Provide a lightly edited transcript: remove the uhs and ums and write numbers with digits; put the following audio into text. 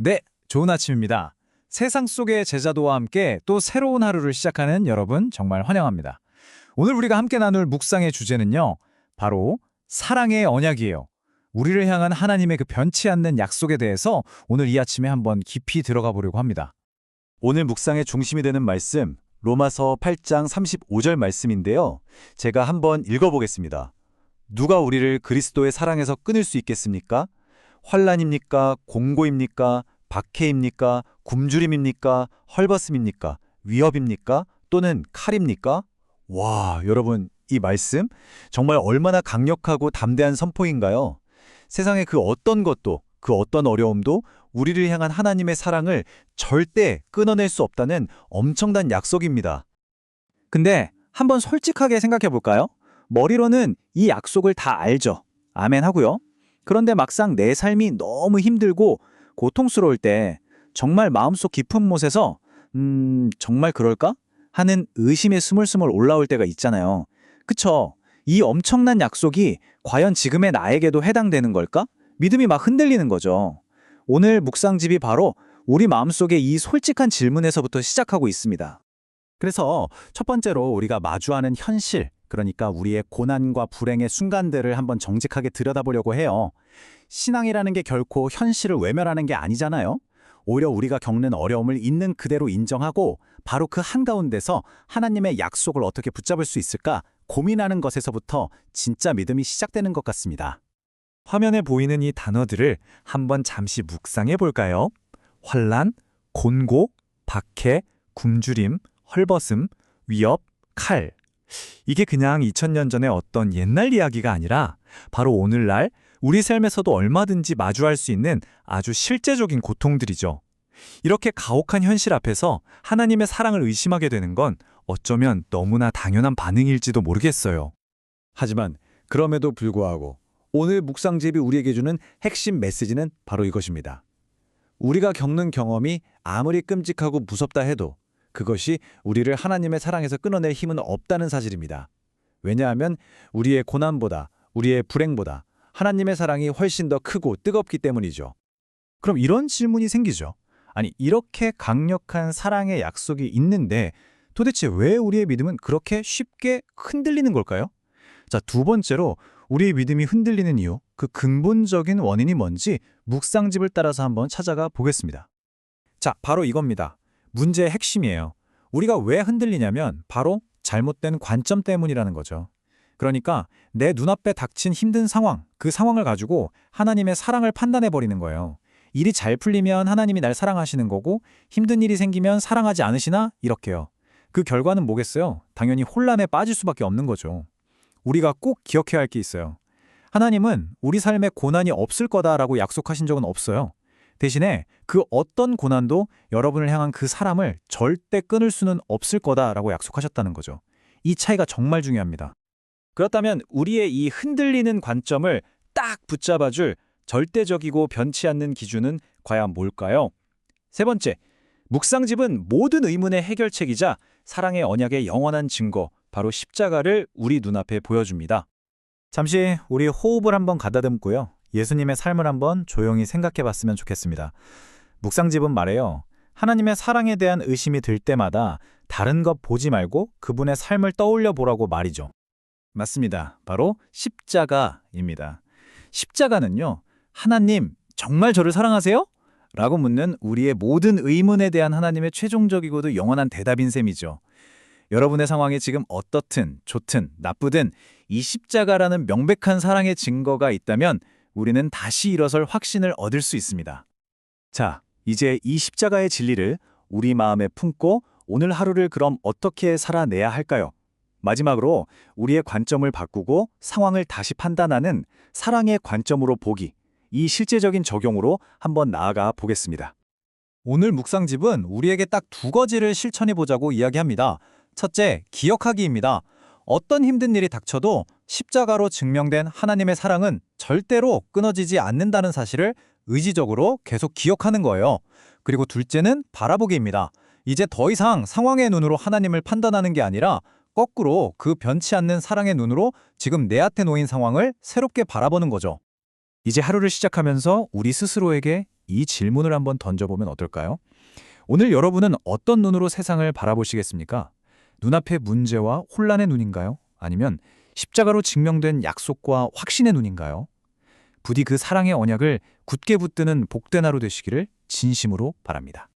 네, 좋은 아침입니다. 세상 속의 제자도와 함께 또 새로운 하루를 시작하는 여러분 정말 환영합니다. 오늘 우리가 함께 나눌 묵상의 주제는요. 바로 사랑의 언약이에요. 우리를 향한 하나님의 그 변치 않는 약속에 대해서 오늘 이 아침에 한번 깊이 들어가 보려고 합니다. 오늘 묵상의 중심이 되는 말씀, 로마서 8장 35절 말씀인데요. 제가 한번 읽어보겠습니다. 누가 우리를 그리스도의 사랑에서 끊을 수 있겠습니까? 환난입니까? 공고입니까? 박해입니까? 굶주림입니까? 헐벗음입니까? 위협입니까? 또는 칼입니까? 와, 여러분, 이 말씀 정말 얼마나 강력하고 담대한 선포인가요? 세상의 그 어떤 것도, 그 어떤 어려움도 우리를 향한 하나님의 사랑을 절대 끊어낼 수 없다는 엄청난 약속입니다. 근데 한번 솔직하게 생각해 볼까요? 머리로는 이 약속을 다 알죠. 아멘 하고요. 그런데 막상 내 삶이 너무 힘들고 고통스러울 때 정말 마음속 깊은 못에서 정말 그럴까? 하는 의심의 스물스물 올라올 때가 있잖아요. 그쵸? 이 엄청난 약속이 과연 지금의 나에게도 해당되는 걸까? 믿음이 막 흔들리는 거죠. 오늘 묵상집이 바로 우리 마음속에 이 솔직한 질문에서부터 시작하고 있습니다. 그래서 첫 번째로 우리가 마주하는 현실, 그러니까 우리의 고난과 불행의 순간들을 한번 정직하게 들여다보려고 해요. 신앙이라는 게 결코 현실을 외면하는 게 아니잖아요. 오히려 우리가 겪는 어려움을 있는 그대로 인정하고 바로 그 한가운데서 하나님의 약속을 어떻게 붙잡을 수 있을까 고민하는 것에서부터 진짜 믿음이 시작되는 것 같습니다. 화면에 보이는 이 단어들을 한번 잠시 묵상해 볼까요? 환난, 곤고, 박해, 굶주림, 헐벗음, 위협, 칼. 이게 그냥 2000년 전의 어떤 옛날 이야기가 아니라 바로 오늘날 우리 삶에서도 얼마든지 마주할 수 있는 아주 실제적인 고통들이죠. 이렇게 가혹한 현실 앞에서 하나님의 사랑을 의심하게 되는 건 어쩌면 너무나 당연한 반응일지도 모르겠어요. 하지만 그럼에도 불구하고 오늘 묵상집이 우리에게 주는 핵심 메시지는 바로 이것입니다. 우리가 겪는 경험이 아무리 끔찍하고 무섭다 해도 그것이 우리를 하나님의 사랑에서 끊어낼 힘은 없다는 사실입니다. 왜냐하면 우리의 고난보다, 우리의 불행보다 하나님의 사랑이 훨씬 더 크고 뜨겁기 때문이죠. 그럼 이런 질문이 생기죠. 아니, 이렇게 강력한 사랑의 약속이 있는데 도대체 왜 우리의 믿음은 그렇게 쉽게 흔들리는 걸까요? 자, 두 번째로 우리의 믿음이 흔들리는 이유, 그 근본적인 원인이 뭔지 묵상집을 따라서 한번 찾아가 보겠습니다. 자, 바로 이겁니다. 문제의 핵심이에요. 우리가 왜 흔들리냐면 바로 잘못된 관점 때문이라는 거죠. 그러니까 내 눈앞에 닥친 힘든 상황, 그 상황을 가지고 하나님의 사랑을 판단해버리는 거예요. 일이 잘 풀리면 하나님이 날 사랑하시는 거고 힘든 일이 생기면 사랑하지 않으시나? 이렇게요. 그 결과는 뭐겠어요? 당연히 혼란에 빠질 수밖에 없는 거죠. 우리가 꼭 기억해야 할 게 있어요. 하나님은 우리 삶에 고난이 없을 거다라고 약속하신 적은 없어요. 대신에 그 어떤 고난도 여러분을 향한 그 사람을 절대 끊을 수는 없을 거다라고 약속하셨다는 거죠. 이 차이가 정말 중요합니다. 그렇다면 우리의 이 흔들리는 관점을 딱 붙잡아줄 절대적이고 변치 않는 기준은 과연 뭘까요? 세 번째, 묵상집은 모든 의문의 해결책이자 사랑의 언약의 영원한 증거, 바로 십자가를 우리 눈앞에 보여줍니다. 잠시 우리 호흡을 한번 가다듬고요. 예수님의 삶을 한번 조용히 생각해 봤으면 좋겠습니다. 묵상집은 말해요. 하나님의 사랑에 대한 의심이 들 때마다 다른 것 보지 말고 그분의 삶을 떠올려 보라고 말이죠. 맞습니다. 바로 십자가입니다. 십자가는요, 하나님, 정말 저를 사랑하세요? 라고 묻는 우리의 모든 의문에 대한 하나님의 최종적이고도 영원한 대답인 셈이죠. 여러분의 상황이 지금 어떻든 좋든 나쁘든 이 십자가라는 명백한 사랑의 증거가 있다면 우리는 다시 일어설 확신을 얻을 수 있습니다. 자, 이제 이 십자가의 진리를 우리 마음에 품고 오늘 하루를 그럼 어떻게 살아내야 할까요? 마지막으로 우리의 관점을 바꾸고 상황을 다시 판단하는 사랑의 관점으로 보기, 이 실제적인 적용으로 한번 나아가 보겠습니다. 오늘 묵상집은 우리에게 딱 두 가지를 실천해보자고 이야기합니다. 첫째, 기억하기입니다. 어떤 힘든 일이 닥쳐도 십자가로 증명된 하나님의 사랑은 절대로 끊어지지 않는다는 사실을 의지적으로 계속 기억하는 거예요. 그리고 둘째는 바라보기입니다. 이제 더 이상 상황의 눈으로 하나님을 판단하는 게 아니라 거꾸로 그 변치 않는 사랑의 눈으로 지금 내 앞에 놓인 상황을 새롭게 바라보는 거죠. 이제 하루를 시작하면서 우리 스스로에게 이 질문을 한번 던져보면 어떨까요? 오늘 여러분은 어떤 눈으로 세상을 바라보시겠습니까? 눈앞의 문제와 혼란의 눈인가요? 아니면 십자가로 증명된 약속과 확신의 눈인가요? 부디 그 사랑의 언약을 굳게 붙드는 복된 하루 되시기를 진심으로 바랍니다.